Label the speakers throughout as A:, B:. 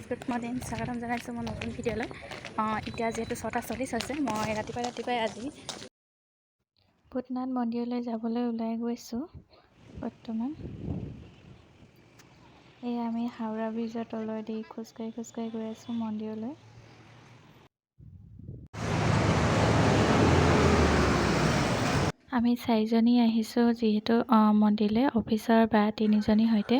A: Good morning স্বাগতম জনাইছোঁ মই নতুন ভিডিঅ'লৈ। এতিয়া যিহেতু 6:40 হৈছে, মই ৰাতিপুৱাই আজি ভূতনাথ মন্দিৰলৈ যাবলৈ ওলাই গৈছোঁ। বৰ্তমান এই আমি হাওৰা ব্ৰিজৰ তলেদি খোজকাঢ়ি গৈ আছোঁ মন্দিৰলৈ। আমি 4জনী আহিছোঁ যিহেতু মন্দিৰলৈ, অফিচৰ বা 3জনীৰ সৈতে।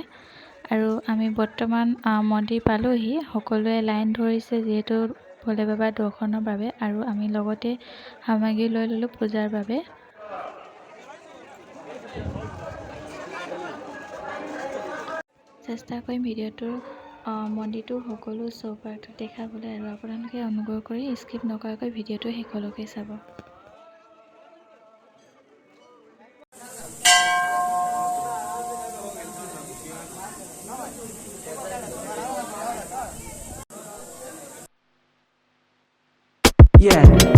A: আৰু আমি বৰ্তমান মন্দিৰ পালোহি। সকলোৱে লাইন ধৰিছে যিহেতু ভোলে বাবাৰ দৰ্শনৰ বাবে, আৰু আমি লগতে সামগ্ৰী লৈ ল'লোঁ পূজাৰ বাবে। চেষ্টা কৰিম ভিডিঅ'টোৰ মন্দিৰটো সকলো চৌপাশটো দেখাবলৈ, আৰু আপোনালোকে অনুগ্ৰহ কৰি স্কিপ নকৰাকৈ ভিডিঅ'টো শেষলৈকে চাব।
B: Yeah.